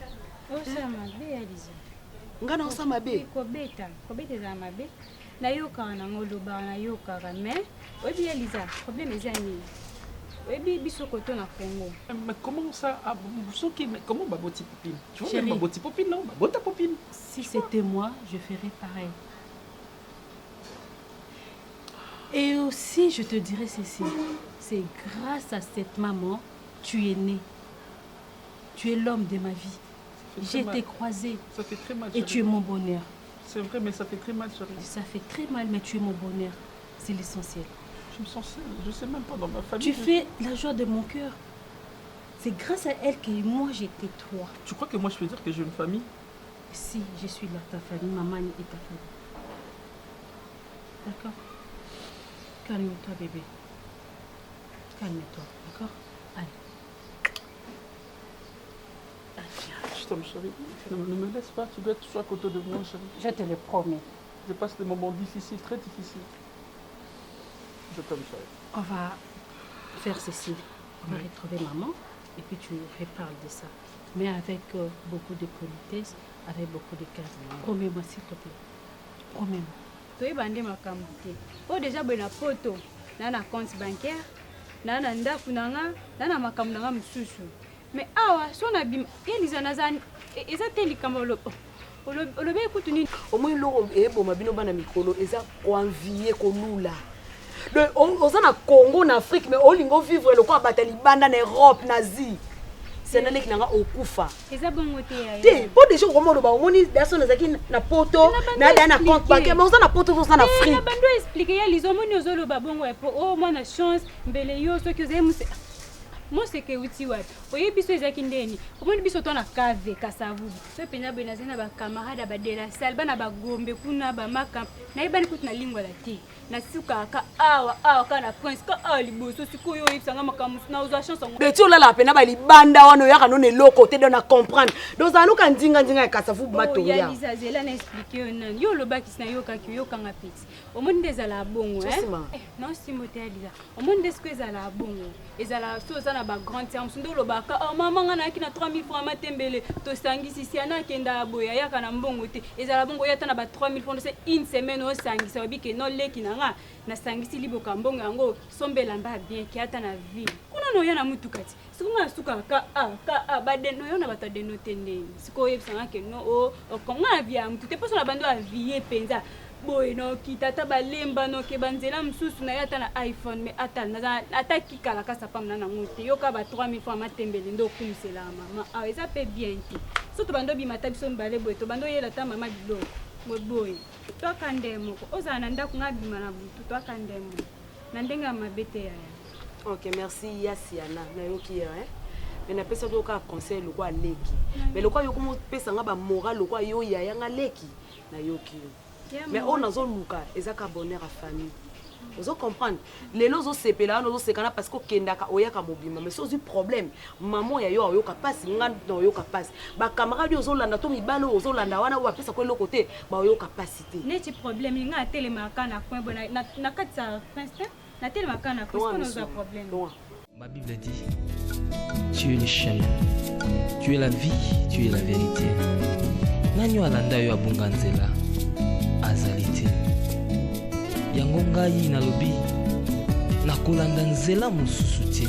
Osama be Eliza. Ngana osama be. Kobeta za mabe. Na yoka na ngoloba na yoka mais obi Eliza, problème est nini? Obi bisoko to na Congo. Mais comment ça comment baboti popine? Tu vois même baboti popine non? Babota popine. Si c'était moi, je ferais pareil. Et aussi, je te dirais ceci, c'est grâce à cette maman, tu es né. Tu es l'homme de ma vie. J'ai été croisée. Ça fait très mal. Et tu es mon bonheur. C'est vrai, mais ça fait très mal, chérie. Ça fait très mal, mais tu es mon bonheur. C'est l'essentiel. Je me sens seule. Je ne sais même pas dans ma famille. Tu fais la joie de mon cœur. C'est grâce à elle que moi, j'étais toi. Tu crois que moi, je peux dire que j'ai une famille? Si, je suis là, ta famille, maman et ta famille. D'accord? Calme-toi, bébé. Calme-toi, d'accord? Allez. Je t'aime, chérie. Ne me laisse pas, tu dois être toujours à côté de moi, chérie. Je te le promets. Je passe des moments difficiles, très difficiles. Je t'aime, chérie. On va faire ceci. On va retrouver maman et puis tu reparles de ça. Mais avec beaucoup de politesse, avec beaucoup de calme. Promets-moi, s'il te plaît. même? toyeba nde makambo te oyo deja boye na poto na na compte bancaire na na ndako na nga na na makambo na nga mosusu mais awa so na bima yeliza naza eza te likambo olobi ekutu nini omoi eloko eyeboma bino bana mikolo eza koenvie kolula oza na Congo na Afrique mais olingo vivre lokola bata libanda na Europe na Asie senaleki nanga okufa eza bongo te ya te po déjà comment oloba omoni daso nazaki na poto na da na compte bancaire mais oza na poto oza na Afrique na bando expliquer ya lizo omoni ozoloba bongo po o mwana chance mbele yo soki ozaye moseke uti wapi oyebi biso ezalaki ndeni omoni biso to na kave kasavubu so mpenza boye nazali na bakamarade badela sale bana bagombe kuna bamaka nayebani kutu na lingwala te nasukaka awa kaka na prince ka awa liboso sikoyo oyebisanga makambo na ozwa chance yango beti olalaka mpena balibanda wana oyaka nona eloko te do na comprendre donc aluka ndinga ya kasavubu matoya yaliza zela na expliquer yo nani yo olobakisi na yokaki oyokanga peti omoni nde ezala bongo non simo te yaliza omoni nde siko ezala bongo ezala so oza na bagrande terme nde olobaka mama nga nayaki na 3000 francs matembele tosangisi si ana akenda boye ayaka na mbongo te ezala bongo oyo ata na ba 3000 francs c'est une semaine osangisa obike no leki na nasangisi liboka mbongo yango sombela mba bien ki ata na ville kuna no yana mutuka ti sikunga suka ka badeno yo na bata denote ndeni siko yebisanga ke no konga via mutu te poso na bando avie penza boy no kitata balemba no ke banzela msusu na yata na iPhone mais ata kikala kasa pam na ngote yo ka ba 3000 francs matembele ndo kumisela mama eza pe bien ti so to bando bimata biso mbale boy to bando yela ta mama bilo boy toka ndemo oza na ndako ngabima na butu toka ndemo na ndenga mabete ya OK merci Yasiana na yoki mais na pesa to ka conseil lo kwa leki mais lo kwa yo komo pesa nga ba moral lo kwa yo ya nga leki na yoki mais on a luka ezaka bonheur à famille vous comprendre les lozo sepela no zo sekana parce que kendaka oyaka mobima mais c'est un problème maman ya yo oyoka passe nga no yoka passe ba camarade ozo landa to mibalo ozo landa wana wa pesa ko le côté ba oyoka pasité neti problème nga telema kana point bona na katsa prince na telema kana parce que nous a problème ma Bible dit tu es le chemin tu es la vie tu es la vérité nanyo alanda yo abunganzela azalite yango ngai nalobi nakolanda nzela mosusu te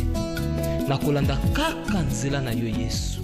nakolanda kaka nzela na yo Yesu